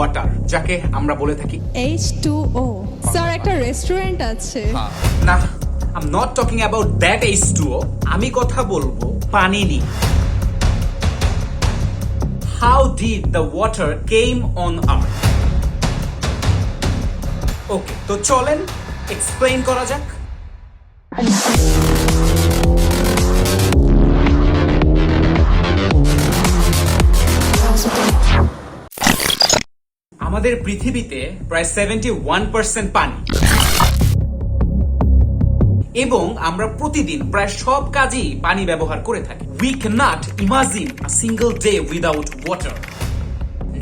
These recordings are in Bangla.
ওয়াটার, যাকে আমরা বলে থাকি H2O। স্যার একটা রেস্টুরেন্ট আছে। না, I'm not talking about that H2O, আমি কথা বলবো পানি নিয়ে। How did the water came on earth? ওকে, তো চলেন এক্সপ্লেইন করা যাক। আমাদের পৃথিবীতে প্রায় 71% পানি, এবং আমরা প্রতিদিন প্রায় সব কাজেই পানি ব্যবহার করে থাকি। We cannot imagine a single day without water.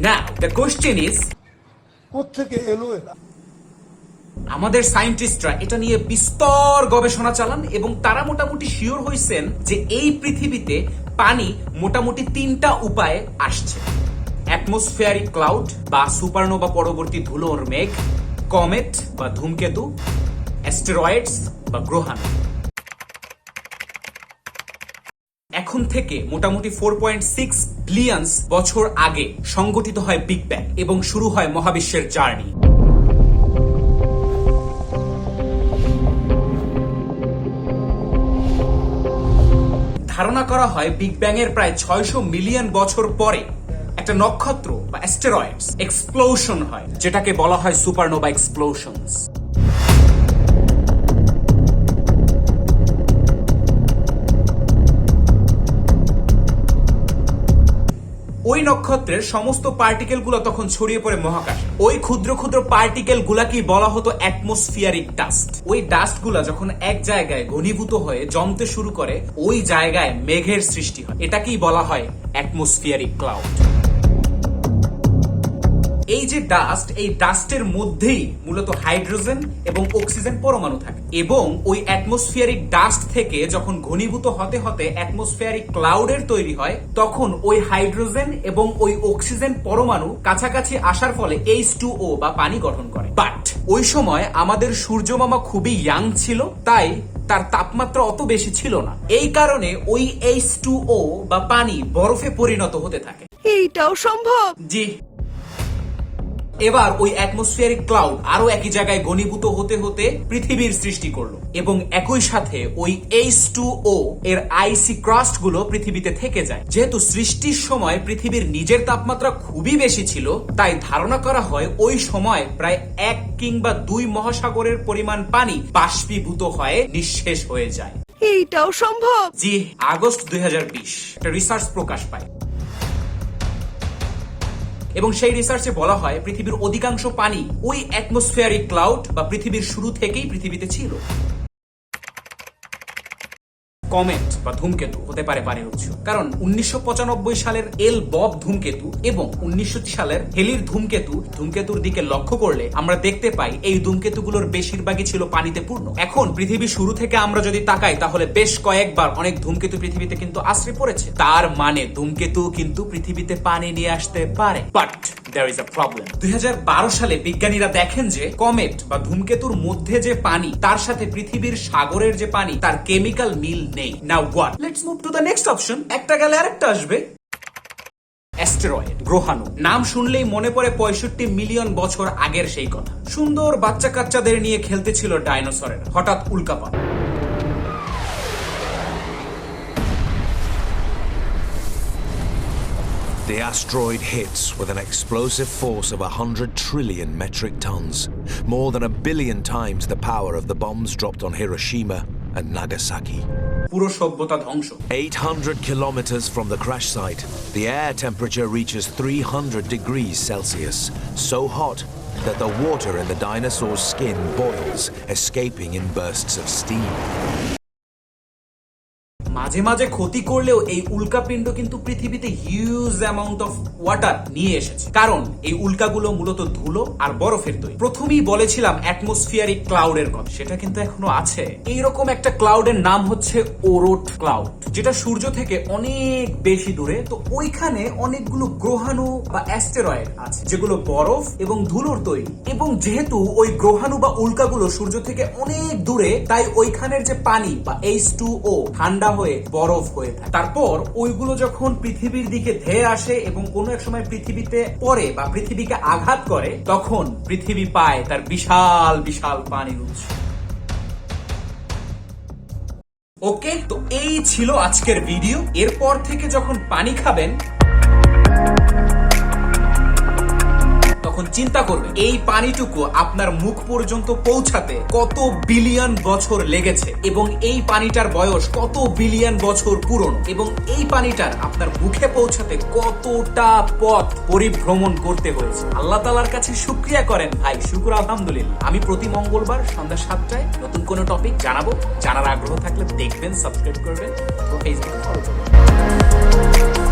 Now the question is, কোত্থেকে এলো এরা? আমাদের সায়েন্টিস্টরা এটা নিয়ে বিস্তর গবেষণা চালান এবং তারা মোটামুটি শিওর হয়েছেন যে এই পৃথিবীতে পানি মোটামুটি 3টা উপায়ে আসছে: অ্যাটমসফিয়ারিক ক্লাউড বা সুপারনোভা পরবর্তী ধুলোর মেঘ, কমেট বা ধূমকেতু, অ্যাস্টেরয়েডস বা গ্রহাণু। এখন থেকে মোটামুটি 4.6 বিলিয়ন বছর আগে সংগঠিত হয় বিগ ব্যাং এবং শুরু হয় মহাবিশ্বের জার্নি। ধারণা করা হয় বিগ ব্যাং এর প্রায় 600 মিলিয়ন বছর পরে একটা নক্ষত্র বা অ্যাস্টেরয়েডস এক্সপ্লোশন হয়, যেটাকে বলা হয় সুপারনোভা এক্সপ্লোশনস। ওই নক্ষত্রের সমস্ত পার্টিকেল গুলো তখন ছড়িয়ে পড়ে মহাকাশে। ওই ক্ষুদ্র ক্ষুদ্র পার্টিকেল গুলাকেই বলা হতো অ্যাটমসফিয়ারিক ডাস্ট। ওই ডাস্ট গুলা যখন এক জায়গায় ঘনীভূত হয়ে জমতে শুরু করে, ওই জায়গায় মেঘের সৃষ্টি হয়। এটাকেই বলা হয় অ্যাটমসফিয়ারিক ক্লাউড। এই যে ডাস্ট, এই ডাস্টের মধ্যেই মূলত হাইড্রোজেন এবং অক্সিজেন পরমাণু থাকে, এবং ওই অ্যাটমসফিয়ারিক ডাস্ট থেকে যখন ঘনীভূত হতে হতে অ্যাটমসফিয়ারিক ক্লাউডের তৈরি হয়, তখন ওই হাইড্রোজেন এবং ওই অক্সিজেন পরমাণু কাছাকাছি আসার ফলে H2O বা পানি গঠন করে। বাট ওই সময় আমাদের সূর্যমামা খুবই ইয়াং ছিল, তাই তার তাপমাত্রা অত বেশি ছিল না। এই কারণে ওই H2O বা পানি বরফে পরিণত হতে থাকে। এইটাও সম্ভব? জি। এবার ওই অ্যাটমসফিয়ারিক ক্লাউড আরো একই জায়গায় ঘনীভূত হতে হতে পৃথিবীর সৃষ্টি করলো, এবং একই সাথে ওই H2O এর আইসি ক্রাস্ট গুলো পৃথিবীতে থেকে যায়। যেহেতু সৃষ্টির সময় পৃথিবীর নিজের তাপমাত্রা খুবই বেশি ছিল, তাই ধারণা করা হয় ওই সময় প্রায় 1 কিংবা 2 মহাসাগরের পরিমাণ পানি বাষ্পীভূত হয়ে নিঃশেষ হয়ে যায়। এইটাও সম্ভব? জি, আগস্ট 2020 একটা রিসার্চ প্রকাশ পায়, এবং সেই রিসার্চে বলা হয় পৃথিবীর অধিকাংশ পানি ওই অ্যাটমসফিয়ারিক ক্লাউড বা পৃথিবীর শুরু থেকেই পৃথিবীতে ছিল। কমেট বা ধূমকেতু হতে পারে পানির উৎস, কারণ 1995 সালের এল বব ধূমকেতু এবং 1900 সালের হেলির ধূমকেতুর দিকে লক্ষ্য করলে আমরা দেখতে পাই এই ধূমকেতুগুলোর বেশিরভাগই ছিল পানিতে পূর্ণ। এখন পৃথিবীর শুরু থেকে আমরা যদি তাকাই, তাহলে বেশ কয়েকবার অনেক ধূমকেতু পৃথিবীতে কিন্তু আশ্রয় পড়েছে। তার মানে ধূমকেতু কিন্তু পৃথিবীতে পানি নিয়ে আসতে পারে। But there is a problem. 2012 সালে বিজ্ঞানীরা দেখেন যে কমেট বা ধূমকেতুর মধ্যে যে পানি, তার সাথে পৃথিবীর সাগরের যে পানি, তার কেমিক্যাল মিল নেই। Now what? Let's move to the next option. একটা গেলে আরেকটা আসবে। অ্যাস্টেরয়েড, গ্রহাণু। নাম শুনলেই মনে পড়ে 65 মিলিয়ন বছর আগের সেই কথা। সুন্দর বাচ্চা কাচ্চাদের নিয়ে খেলতে ছিল ডাইনোসরের, হঠাৎ উল্কাপাত। The asteroid hits with an explosive force of 100 trillion metric tons, more than 1 billion times the power of the bombs dropped on Hiroshima and Nagasaki. পুরো সভ্যতা ধ্বংস। 800 kilometers from the crash site, the air temperature reaches 300 degrees Celsius, so hot that the water in the dinosaur's skin boils, escaping in bursts of steam. মাঝে মাঝে ক্ষতি করলেও এই উল্কাপিণ্ড কিন্তু পৃথিবীতে হিউজ অ্যামাউন্ট অফ ওয়াটার নিয়ে এসেছে, কারণ এই উল্কাগুলো মূলত ধুলো আর বরফের তৈরি। প্রথমেই বলেছিলাম অ্যাটমসফিয়ারিক ক্লাউডের কথা, সেটা কিন্তু এখনো আছে। এইরকম একটা ক্লাউডের নাম হচ্ছে ওরোট ক্লাউড, যেটা সূর্য থেকে অনেক বেশি দূরে। তো ওইখানে অনেকগুলো গ্রহাণু বা অ্যাস্টেরয়েড আছে, যেগুলো বরফ এবং ধুলোর তৈরি। এবং যেহেতু ওই গ্রহাণু বা উল্কাগুলো সূর্য থেকে অনেক দূরে, তাই ওইখানের যে পানি বা H2O ঠান্ডা হয়ে হয়ে বরফ হয়ে থাকে। তারপর ওইগুলো যখন পৃথিবীর দিকে ধেয়ে আসে এবং কোনো এক সময় পৃথিবীতে পড়ে বা পৃথিবীকে আঘাত করে, তখন পৃথিবী পায় তার বিশাল বিশাল পানির উৎস। ওকে, তো এই ছিল আজকের ভিডিও। এরপর থেকে যখন পানি খাবেন তখন চিন্তা করবেন এই পানিটুকু আপনার মুখ পর্যন্ত পৌঁছাতে কত বিলিয়ন বছর লেগেছে এবং এই পানিটার বয়স কত বিলিয়ন বছর পুরনো এবং এই পানিটার আপনার মুখে পৌঁছাতে কতটা পথ পরিভ্রমণ করতে হয়েছে। আল্লাহ তাআলার কাছে শুকরিয়া করেন ভাই, শুকর আলহামদুলিল্লাহ। আমি প্রতি মঙ্গলবার সন্ধ্যা 7টায় নতুন কোনো টপিক জানাবো। জানার আগ্রহ থাকলে দেখবেন, সাবস্ক্রাইব করবেন, ফেসবুকে ফলো করবেন।